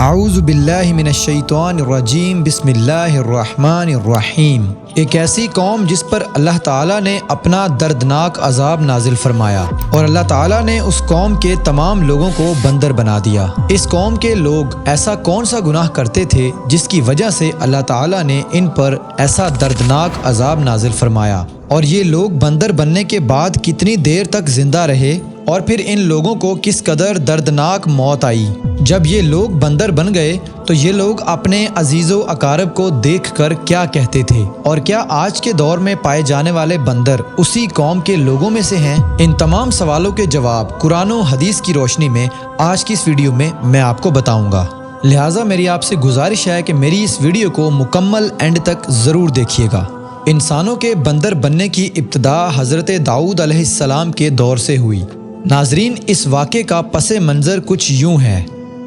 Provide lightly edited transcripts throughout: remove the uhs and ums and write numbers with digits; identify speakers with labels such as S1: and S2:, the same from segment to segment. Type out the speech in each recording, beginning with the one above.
S1: اعوذ باللہ من الشیطان الرجیم بسم اللہ الرحمن الرحیم۔ ایک ایسی قوم جس پر اللہ تعالیٰ نے اپنا دردناک عذاب نازل فرمایا اور اللہ تعالیٰ نے اس قوم کے تمام لوگوں کو بندر بنا دیا۔ اس قوم کے لوگ ایسا کون سا گناہ کرتے تھے جس کی وجہ سے اللہ تعالیٰ نے ان پر ایسا دردناک عذاب نازل فرمایا، اور یہ لوگ بندر بننے کے بعد کتنی دیر تک زندہ رہے، اور پھر ان لوگوں کو کس قدر دردناک موت آئی۔ جب یہ لوگ بندر بن گئے تو یہ لوگ اپنے عزیز و اقارب کو دیکھ کر کیا کہتے تھے، اور کیا آج کے دور میں پائے جانے والے بندر اسی قوم کے لوگوں میں سے ہیں؟ ان تمام سوالوں کے جواب قرآن و حدیث کی روشنی میں آج کی اس ویڈیو میں آپ کو بتاؤں گا، لہٰذا میری آپ سے گزارش ہے کہ میری اس ویڈیو کو مکمل اینڈ تک ضرور دیکھیے گا۔ انسانوں کے بندر بننے کی ابتدا حضرت داؤد علیہ السلام کے دور سے ہوئی۔ ناظرین، اس واقعے کا پس منظر کچھ یوں ہے۔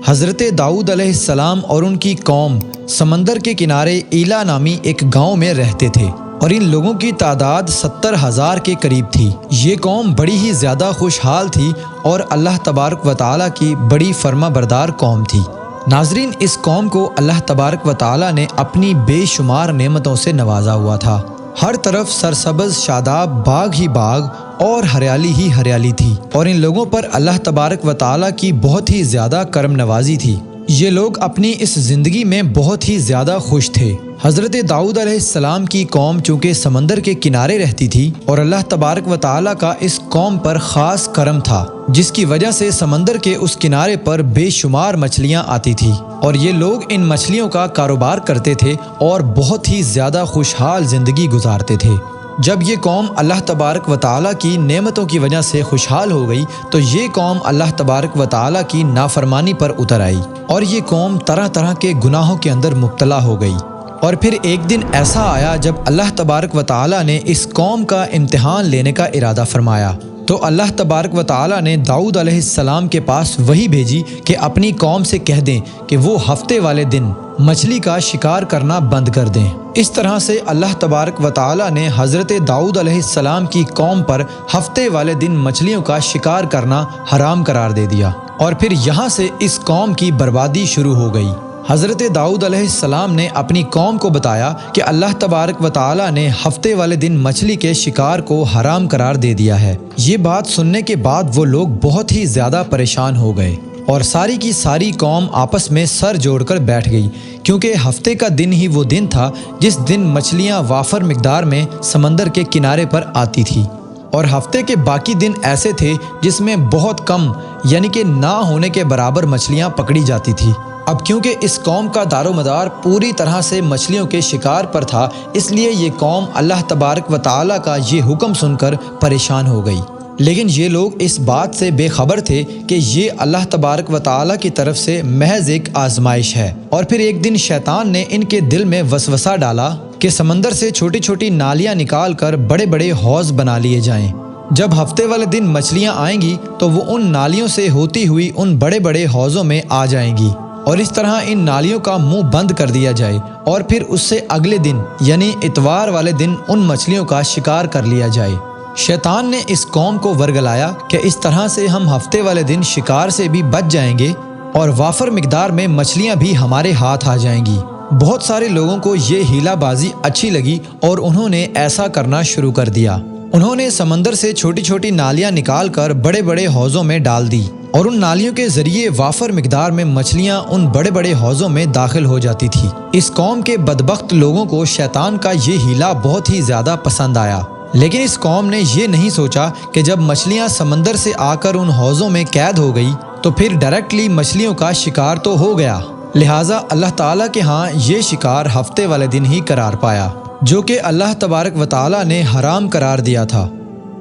S1: حضرت داؤد علیہ السلام اور ان کی قوم سمندر کے کنارے ایلا نامی ایک گاؤں میں رہتے تھے، اور ان لوگوں کی تعداد 70,000 کے قریب تھی۔ یہ قوم بڑی ہی زیادہ خوشحال تھی اور اللہ تبارک و تعالیٰ کی بڑی فرما بردار قوم تھی۔ ناظرین، اس قوم کو اللہ تبارک و تعالیٰ نے اپنی بے شمار نعمتوں سے نوازا ہوا تھا۔ ہر طرف سرسبز شاداب باغ ہی باغ اور ہریالی ہی ہریالی تھی، اور ان لوگوں پر اللہ تبارک و تعالیٰ کی بہت ہی زیادہ کرم نوازی تھی۔ یہ لوگ اپنی اس زندگی میں بہت ہی زیادہ خوش تھے۔ حضرت داؤد علیہ السلام کی قوم چونکہ سمندر کے کنارے رہتی تھی، اور اللہ تبارک و تعالیٰ کا اس قوم پر خاص کرم تھا، جس کی وجہ سے سمندر کے اس کنارے پر بے شمار مچھلیاں آتی تھی، اور یہ لوگ ان مچھلیوں کا کاروبار کرتے تھے اور بہت ہی زیادہ خوشحال زندگی گزارتے تھے۔ جب یہ قوم اللہ تبارک و تعالیٰ کی نعمتوں کی وجہ سے خوشحال ہو گئی تو یہ قوم اللہ تبارک و تعالیٰ کی نافرمانی پر اتر آئی، اور یہ قوم طرح طرح کے گناہوں کے اندر مبتلا ہو گئی۔ اور پھر ایک دن ایسا آیا جب اللہ تبارک و تعالیٰ نے اس قوم کا امتحان لینے کا ارادہ فرمایا، تو اللہ تبارک و تعالیٰ نے داؤد علیہ السلام کے پاس وحی بھیجی کہ اپنی قوم سے کہہ دیں کہ وہ ہفتے والے دن مچھلی کا شکار کرنا بند کر دیں۔ اس طرح سے اللہ تبارک و تعالیٰ نے حضرت داؤد علیہ السلام کی قوم پر ہفتے والے دن مچھلیوں کا شکار کرنا حرام قرار دے دیا، اور پھر یہاں سے اس قوم کی بربادی شروع ہو گئی۔ حضرت داؤد علیہ السلام نے اپنی قوم کو بتایا کہ اللہ تبارک و تعالیٰ نے ہفتے والے دن مچھلی کے شکار کو حرام قرار دے دیا ہے۔ یہ بات سننے کے بعد وہ لوگ بہت ہی زیادہ پریشان ہو گئے، اور ساری کی ساری قوم آپس میں سر جوڑ کر بیٹھ گئی، کیونکہ ہفتے کا دن ہی وہ دن تھا جس دن مچھلیاں وافر مقدار میں سمندر کے کنارے پر آتی تھی، اور ہفتے کے باقی دن ایسے تھے جس میں بہت کم، یعنی کہ نہ ہونے کے برابر مچھلیاں پکڑی جاتی تھی۔ اب کیونکہ اس قوم کا دار و مدار پوری طرح سے مچھلیوں کے شکار پر تھا، اس لیے یہ قوم اللہ تبارک و تعالیٰ کا یہ حکم سن کر پریشان ہو گئی۔ لیکن یہ لوگ اس بات سے بے خبر تھے کہ یہ اللہ تبارک و تعالیٰ کی طرف سے محض ایک آزمائش ہے۔ اور پھر ایک دن شیطان نے ان کے دل میں وسوسہ ڈالا کہ سمندر سے چھوٹی چھوٹی نالیاں نکال کر بڑے بڑے حوض بنا لیے جائیں۔ جب ہفتے والے دن مچھلیاں آئیں گی تو وہ ان نالیوں سے ہوتی ہوئی ان بڑے بڑے حوضوں میں آ جائیں گی، اور اس طرح ان نالیوں کا منہ بند کر دیا جائے، اور پھر اس سے اگلے دن یعنی اتوار والے دن ان مچھلیوں کا شکار کر لیا جائے۔ شیطان نے اس قوم کو ورگلایا کہ اس طرح سے ہم ہفتے والے دن شکار سے بھی بچ جائیں گے، اور وافر مقدار میں مچھلیاں بھی ہمارے ہاتھ آ جائیں گی۔ بہت سارے لوگوں کو یہ ہیلا بازی اچھی لگی اور انہوں نے ایسا کرنا شروع کر دیا۔ انہوں نے سمندر سے چھوٹی چھوٹی نالیاں نکال کر بڑے بڑے حوضوں میں ڈال دی، اور ان نالیوں کے ذریعے وافر مقدار میں مچھلیاں ان بڑے بڑے حوضوں میں داخل ہو جاتی تھی۔ اس قوم کے بدبخت لوگوں کو شیطان کا یہ ہیلا بہت ہی زیادہ پسند آیا، لیکن اس قوم نے یہ نہیں سوچا کہ جب مچھلیاں سمندر سے آ کر ان حوضوں میں قید ہو گئی تو پھر ڈائریکٹلی مچھلیوں کا شکار تو ہو گیا، لہٰذا اللہ تعالیٰ کے ہاں یہ شکار ہفتے والے دن ہی قرار پایا، جو کہ اللہ تبارک و تعالیٰ نے حرام قرار دیا تھا۔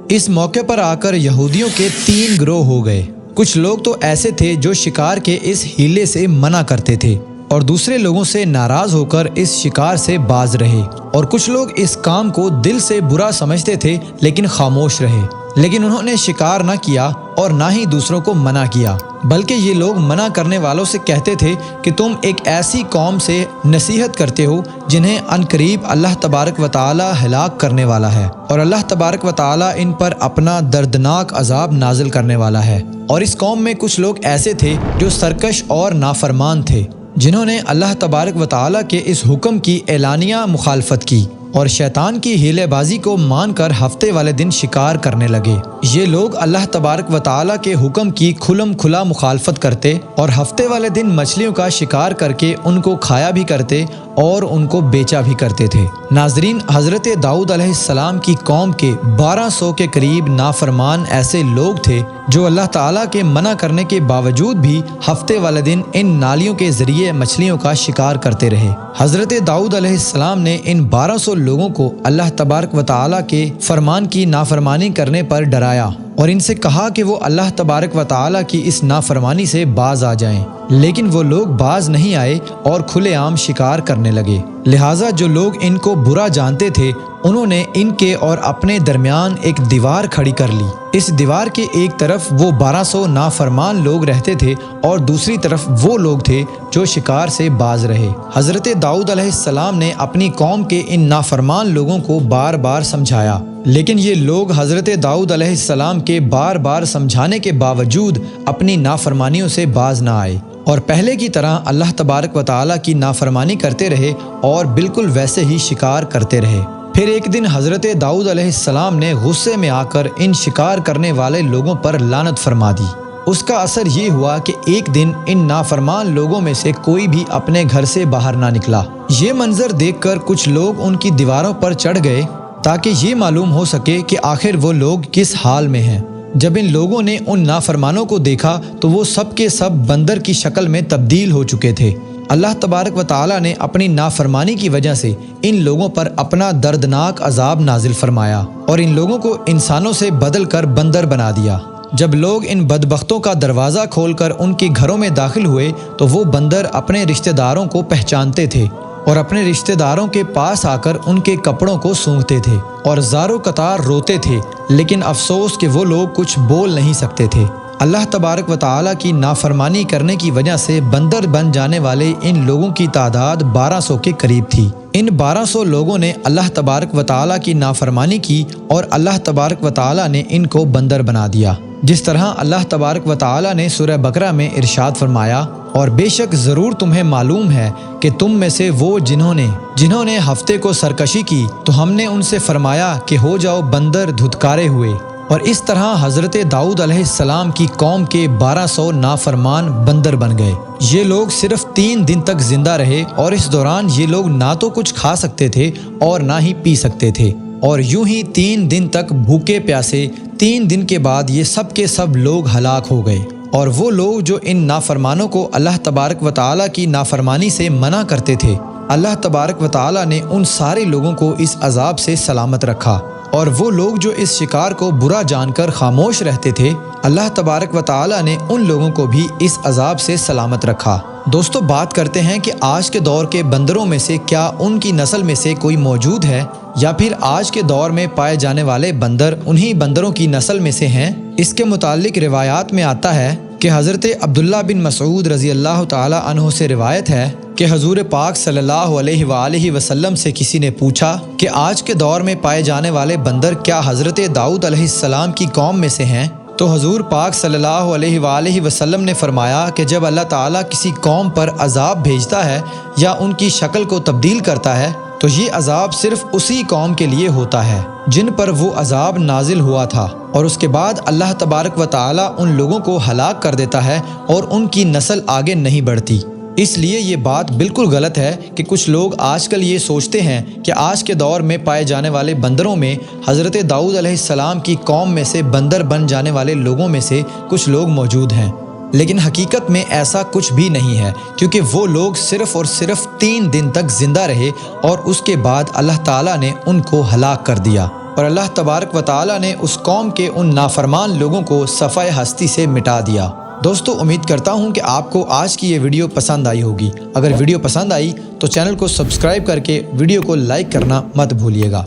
S1: اس موقع پر آ کر یہودیوں کے 3 گروہ ہو گئے۔ کچھ لوگ تو ایسے تھے جو شکار کے اس ہیلے سے منع کرتے تھے، اور دوسرے لوگوں سے ناراض ہو کر اس شکار سے باز رہے، اور کچھ لوگ اس کام کو دل سے برا سمجھتے تھے لیکن خاموش رہے۔ لیکن انہوں نے شکار نہ کیا اور نہ ہی دوسروں کو منع کیا، بلکہ یہ لوگ منع کرنے والوں سے کہتے تھے کہ تم ایک ایسی قوم سے نصیحت کرتے ہو جنہیں عنقریب اللہ تبارک و تعالیٰ ہلاک کرنے والا ہے، اور اللہ تبارک و تعالیٰ ان پر اپنا دردناک عذاب نازل کرنے والا ہے۔ اور اس قوم میں کچھ لوگ ایسے تھے جو سرکش اور نافرمان تھے، جنہوں نے اللہ تبارک و تعالیٰ کے اس حکم کی اعلانیہ مخالفت کی اور شیطان کی ہیلے بازی کو مان کر ہفتے والے دن شکار کرنے لگے۔ یہ لوگ اللہ تبارک و تعالیٰ کے حکم کی کھلم کھلا مخالفت کرتے اور ہفتے والے دن مچھلیوں کا شکار کر کے ان کو کھایا بھی کرتے اور ان کو بیچا بھی کرتے تھے۔ ناظرین، حضرت داؤد علیہ السلام کی قوم کے 1200 کے قریب نافرمان ایسے لوگ تھے جو اللہ تعالیٰ کے منع کرنے کے باوجود بھی ہفتے والے دن ان نالیوں کے ذریعے مچھلیوں کا شکار کرتے رہے۔ حضرت داؤد علیہ السلام نے ان 1200 لوگوں کو اللہ تبارک و تعالیٰ کے فرمان کی نافرمانی کرنے پر ڈرایا اور ان سے کہا کہ وہ اللہ تبارک و تعالیٰ کی اس نافرمانی سے باز آ جائیں، لیکن وہ لوگ باز نہیں آئے اور کھلے عام شکار کرنے لگے۔ لہٰذا جو لوگ ان کو برا جانتے تھے انہوں نے ان کے اور اپنے درمیان ایک دیوار کھڑی کر لی۔ اس دیوار کے ایک طرف وہ 1200 نافرمان لوگ رہتے تھے اور دوسری طرف وہ لوگ تھے جو شکار سے باز رہے۔ حضرت داؤد علیہ السلام نے اپنی قوم کے ان نافرمان لوگوں کو بار بار سمجھایا، لیکن یہ لوگ حضرت داؤد علیہ السلام کے بار بار سمجھانے کے باوجود اپنی نافرمانیوں سے باز نہ آئے اور پہلے کی طرح اللہ تبارک و تعالیٰ کی نافرمانی کرتے رہے اور بالکل ویسے ہی شکار کرتے رہے۔ پھر ایک دن حضرت داؤد علیہ السلام نے غصے میں آ کر ان شکار کرنے والے لوگوں پر لعنت فرما دی۔ اس کا اثر یہ ہوا کہ ایک دن ان نافرمان لوگوں میں سے کوئی بھی اپنے گھر سے باہر نہ نکلا۔ یہ منظر دیکھ کر کچھ لوگ ان کی دیواروں پر چڑھ گئے تاکہ یہ معلوم ہو سکے کہ آخر وہ لوگ کس حال میں ہیں۔ جب ان لوگوں نے ان نافرمانوں کو دیکھا تو وہ سب کے سب بندر کی شکل میں تبدیل ہو چکے تھے۔ اللہ تبارک و تعالیٰ نے اپنی نافرمانی کی وجہ سے ان لوگوں پر اپنا دردناک عذاب نازل فرمایا اور ان لوگوں کو انسانوں سے بدل کر بندر بنا دیا۔ جب لوگ ان بدبختوں کا دروازہ کھول کر ان کے گھروں میں داخل ہوئے تو وہ بندر اپنے رشتہ داروں کو پہچانتے تھے اور اپنے رشتہ داروں کے پاس آ کر ان کے کپڑوں کو سونگھتے تھے اور زارو قطار روتے تھے، لیکن افسوس کہ وہ لوگ کچھ بول نہیں سکتے تھے۔ اللہ تبارک و تعالیٰ کی نافرمانی کرنے کی وجہ سے بندر بن جانے والے ان لوگوں کی تعداد 1200 کے قریب تھی۔ ان 1200 لوگوں نے اللہ تبارک و تعالیٰ کی نافرمانی کی اور اللہ تبارک و تعالیٰ نے ان کو بندر بنا دیا، جس طرح اللہ تبارک و تعالیٰ نے سورہ بقرہ میں ارشاد فرمایا، اور بے شک ضرور تمہیں معلوم ہے کہ تم میں سے وہ جنہوں نے ہفتے کو سرکشی کی تو ہم نے ان سے فرمایا کہ ہو جاؤ بندر دھتکارے ہوئے، اور اس طرح حضرت داؤد علیہ السلام کی قوم کے 1200 نافرمان بندر بن گئے۔ یہ لوگ صرف 3 دن تک زندہ رہے اور اس دوران یہ لوگ نہ تو کچھ کھا سکتے تھے اور نہ ہی پی سکتے تھے، اور یوں ہی 3 دن تک بھوکے پیاسے۔ 3 دن کے بعد یہ سب کے سب لوگ ہلاک ہو گئے، اور وہ لوگ جو ان نافرمانوں کو اللہ تبارک و تعالیٰ کی نافرمانی سے منع کرتے تھے، اللہ تبارک و تعالیٰ نے ان سارے لوگوں کو اس عذاب سے سلامت رکھا، اور وہ لوگ جو اس شکار کو برا جان کر خاموش رہتے تھے، اللہ تبارک و تعالیٰ نے ان لوگوں کو بھی اس عذاب سے سلامت رکھا۔ دوستو، بات کرتے ہیں کہ آج کے دور کے بندروں میں سے کیا ان کی نسل میں سے کوئی موجود ہے، یا پھر آج کے دور میں پائے جانے والے بندر انہی بندروں کی نسل میں سے ہیں؟ اس کے متعلق روایات میں آتا ہے کہ حضرت عبداللہ بن مسعود رضی اللہ تعالی عنہ سے روایت ہے کہ حضور پاک صلی اللہ علیہ وآلہ وسلم سے کسی نے پوچھا کہ آج کے دور میں پائے جانے والے بندر کیا حضرت داؤد علیہ السلام کی قوم میں سے ہیں؟ تو حضور پاک صلی اللہ علیہ وآلہ وسلم نے فرمایا کہ جب اللہ تعالیٰ کسی قوم پر عذاب بھیجتا ہے یا ان کی شکل کو تبدیل کرتا ہے تو یہ عذاب صرف اسی قوم کے لیے ہوتا ہے جن پر وہ عذاب نازل ہوا تھا، اور اس کے بعد اللہ تبارک و تعالیٰ ان لوگوں کو ہلاک کر دیتا ہے اور ان کی نسل آگے نہیں بڑھتی۔ اس لیے یہ بات بالکل غلط ہے کہ کچھ لوگ آج کل یہ سوچتے ہیں کہ آج کے دور میں پائے جانے والے بندروں میں حضرت داؤد علیہ السلام کی قوم میں سے بندر بن جانے والے لوگوں میں سے کچھ لوگ موجود ہیں، لیکن حقیقت میں ایسا کچھ بھی نہیں ہے، کیونکہ وہ لوگ صرف اور صرف 3 دن تک زندہ رہے اور اس کے بعد اللہ تعالیٰ نے ان کو ہلاک کر دیا، اور اللہ تبارک و تعالیٰ نے اس قوم کے ان نافرمان لوگوں کو صفحہ ہستی سے مٹا دیا۔ دوستو، امید کرتا ہوں کہ آپ کو آج کی یہ ویڈیو پسند آئی ہوگی۔ اگر ویڈیو پسند آئی تو چینل کو سبسکرائب کر کے ویڈیو کو لائک کرنا مت بھولیے گا۔